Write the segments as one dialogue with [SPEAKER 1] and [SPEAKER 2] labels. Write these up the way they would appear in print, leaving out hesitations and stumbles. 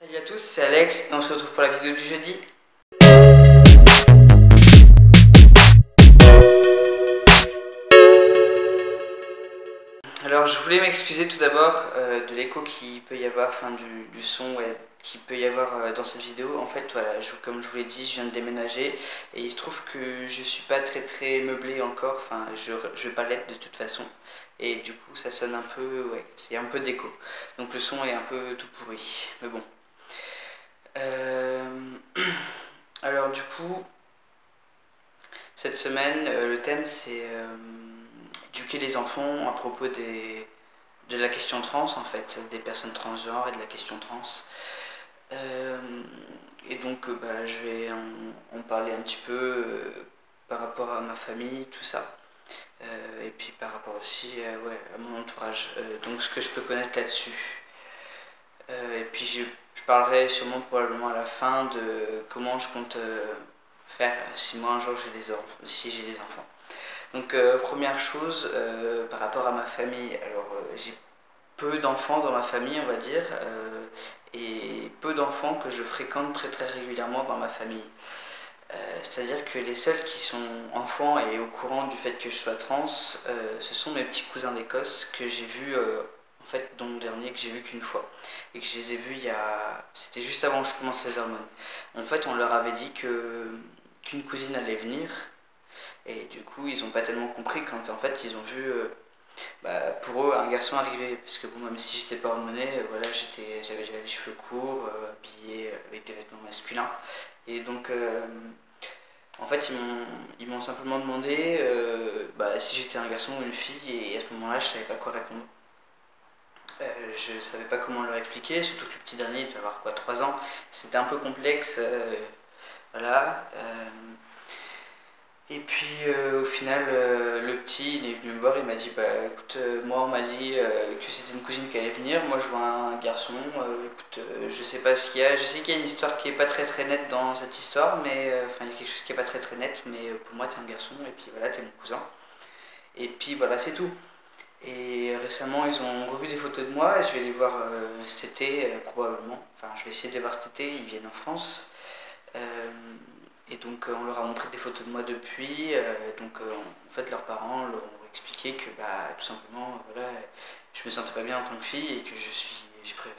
[SPEAKER 1] Salut à tous, c'est Alex et on se retrouve pour la vidéo du jeudi. Alors je voulais m'excuser tout d'abord de l'écho qu'il peut y avoir, enfin du son qu'il peut y avoir dans cette vidéo. En fait voilà, comme je vous l'ai dit, je viens de déménager et il se trouve que je suis pas très meublé encore, enfin je vais pas l'être de toute façon. Et du coup ça sonne un peu, ouais, c'est un peu d'écho. Donc le son est un peu tout pourri, mais bon. Alors du coup, cette semaine, le thème c'est éduquer les enfants à propos de la question trans, en fait, des personnes transgenres et de la question trans. Euh, et donc, je vais en parler un petit peu par rapport à ma famille, tout ça. Et puis par rapport aussi ouais, à mon entourage. Donc, ce que je peux connaître là-dessus. Et puis, je parlerai sûrement probablement à la fin de comment je compte faire si moi un jour j'ai des enfants, si j'ai des enfants. Donc première chose par rapport à ma famille, alors j'ai peu d'enfants dans ma famille on va dire, et peu d'enfants que je fréquente très régulièrement dans ma famille. C'est-à-dire que les seuls qui sont enfants et au courant du fait que je sois trans, ce sont mes petits cousins d'Écosse que j'ai vus, en fait, dont le dernier que j'ai vu qu'une fois. Et que je les ai vus il y a... C'était juste avant que je commence les hormones. En fait, on leur avait dit qu'une cousine allait venir, et du coup, ils n'ont pas tellement compris quand en fait ils ont vu pour eux un garçon arriver. Parce que bon, même si j'étais pas hormoné, voilà, j'avais les cheveux courts, habillé avec des vêtements masculins. Et donc, en fait, ils m'ont simplement demandé si j'étais un garçon ou une fille, et à ce moment-là, je savais pas quoi répondre. Je savais pas comment leur expliquer, surtout que le petit dernier, il devait avoir quoi, 3 ans. C'était un peu complexe, voilà. Et puis au final, le petit, il est venu me voir, il m'a dit, bah écoute, moi on m'a dit que c'était une cousine qui allait venir, moi je vois un garçon, écoute, je sais pas ce qu'il y a, je sais qu'il y a une histoire qui est pas très nette dans cette histoire, mais enfin il y a quelque chose qui est pas très net, mais pour moi t'es un garçon, et puis voilà, t'es mon cousin. Et puis voilà, c'est tout. Et récemment, ils ont revu des photos de moi, et je vais les voir cet été, probablement, enfin je vais essayer de les voir cet été, ils viennent en France. Euh, et donc on leur a montré des photos de moi depuis. En fait leurs parents leur ont expliqué que tout simplement voilà, je me sentais pas bien en tant que fille et que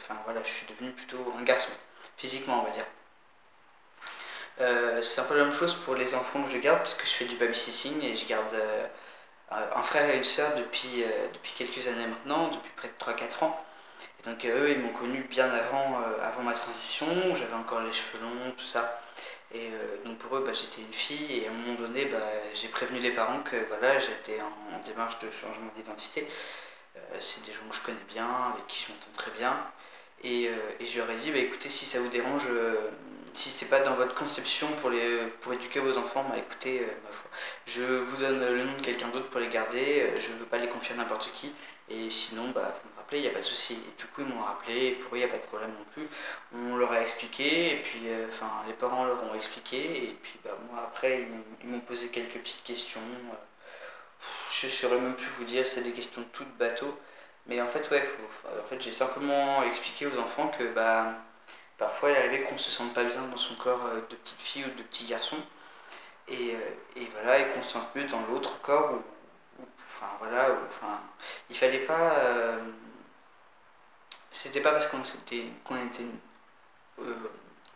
[SPEAKER 1] enfin voilà, je suis devenu plutôt un garçon, physiquement on va dire. C'est un peu la même chose pour les enfants que je garde parce que je fais du babysitting et je garde un frère et une soeur depuis quelques années maintenant, depuis près de 3 4 ans. Et donc eux ils m'ont connu bien avant ma transition, j'avais encore les cheveux longs, tout ça. Et donc pour eux, j'étais une fille et à un moment donné, j'ai prévenu les parents que voilà, j'étais en démarche de changement d'identité. C'est des gens que je connais bien, avec qui je m'entends très bien. Et je leur ai dit, écoutez, si ça vous dérange, si c'est pas dans votre conception pour éduquer vos enfants, écoutez, ma foi, je vous donne le nom de quelqu'un d'autre pour les garder, je ne veux pas les confier à n'importe qui, et sinon, vous me rappelez, il n'y a pas de souci. Et du coup, ils m'ont rappelé, et pour eux, il n'y a pas de problème non plus. On leur a expliqué, et puis, les parents leur ont expliqué, et puis, moi, après, ils m'ont posé quelques petites questions. Je saurais même plus vous dire, c'est des questions toutes bateau. Mais en fait, ouais, en fait, j'ai simplement expliqué aux enfants que parfois il arrivait qu'on se sente pas bien dans son corps de petite fille ou de petit garçon. Et voilà, et qu'on se sente mieux dans l'autre corps. Enfin voilà, il fallait pas. C'était pas parce qu'on était euh,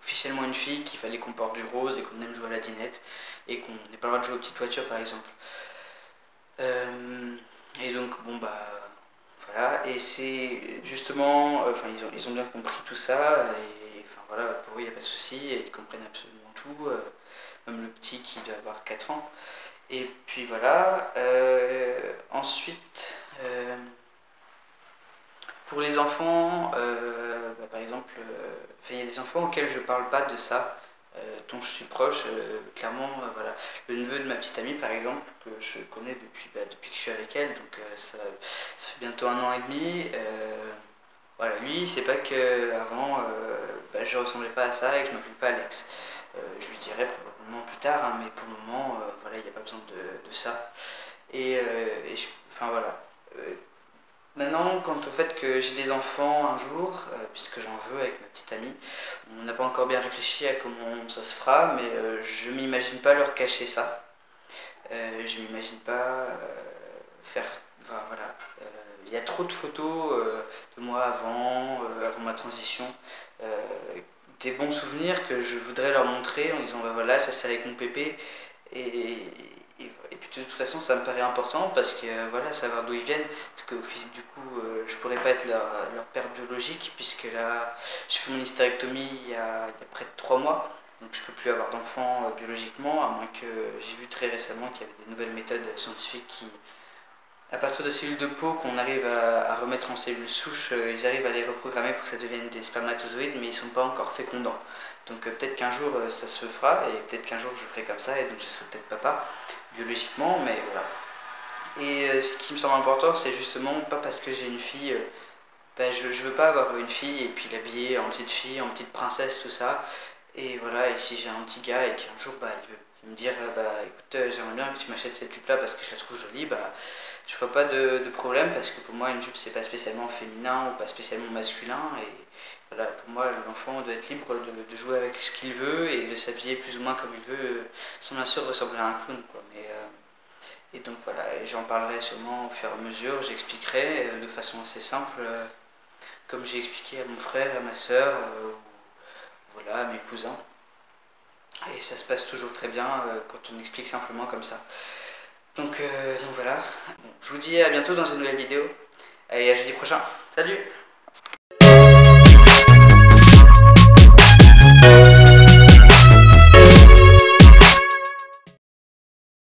[SPEAKER 1] officiellement une fille qu'il fallait qu'on porte du rose et qu'on aime jouer à la dinette et qu'on n'ait pas le droit de jouer aux petites voitures par exemple. Et donc, voilà, et c'est justement, ils ont bien compris tout ça, et enfin voilà, pour eux, il n'y a pas de souci, et ils comprennent absolument tout, même le petit qui doit avoir 4 ans. Et puis voilà, ensuite, pour les enfants, par exemple, il y a des enfants auxquels je parle pas de ça, dont je suis proche, clairement, voilà. Le neveu de ma petite amie, par exemple, que je connais depuis que je suis avec elle, donc ça fait bientôt 1 an et demi. Voilà, lui, c'est pas que avant, je ressemblais pas à ça et que je m'appelle pas Alex. Je lui dirai probablement plus tard, hein, mais pour le moment, voilà, il n'y a pas besoin de ça. Enfin voilà. Euh, Maintenant, quant au fait que j'ai des enfants un jour, puisque j'en veux avec ma petite amie, on n'a pas encore bien réfléchi à comment ça se fera, mais je m'imagine pas leur cacher ça. Je m'imagine pas faire. Enfin, voilà. Il y a trop de photos de moi avant ma transition. Euh, des bons souvenirs que je voudrais leur montrer en disant bah voilà, ça c'est avec mon pépé. Et puis de toute façon, ça me paraît important parce que voilà, savoir d'où ils viennent. Parce que du coup, je pourrais pas être leur père biologique puisque là, je fais mon hystérectomie il y a près de 3 mois. Donc je peux plus avoir d'enfants biologiquement, à moins que j'ai vu très récemment qu'il y avait des nouvelles méthodes scientifiques qui, à partir de cellules de peau qu'on arrive à remettre en cellules souches, ils arrivent à les reprogrammer pour que ça devienne des spermatozoïdes, mais ils ne sont pas encore fécondants. Donc peut-être qu'un jour ça se fera, et peut-être qu'un jour je ferai comme ça, et donc je serai peut-être papa, biologiquement, mais voilà. Et ce qui me semble important, c'est justement pas parce que j'ai une fille, je veux pas avoir une fille et puis l'habiller en petite fille, en petite princesse, tout ça. Et voilà, et si j'ai un petit gars et qu'un jour il veut me dire bah écoute, j'aimerais bien que tu m'achètes cette jupe là parce que je la trouve jolie, bah je vois pas de problème parce que pour moi une jupe c'est pas spécialement féminin ou pas spécialement masculin. Et voilà, pour moi l'enfant doit être libre de jouer avec ce qu'il veut et de s'habiller plus ou moins comme il veut, sans bien sûr ressembler à un clown quoi. Et donc voilà, et j'en parlerai sûrement au fur et à mesure, j'expliquerai de façon assez simple, comme j'ai expliqué à mon frère, à ma soeur, voilà, à mes cousins. Et ça se passe toujours très bien quand on explique simplement comme ça. Donc voilà, bon, je vous dis à bientôt dans une nouvelle vidéo, et à jeudi prochain. Salut!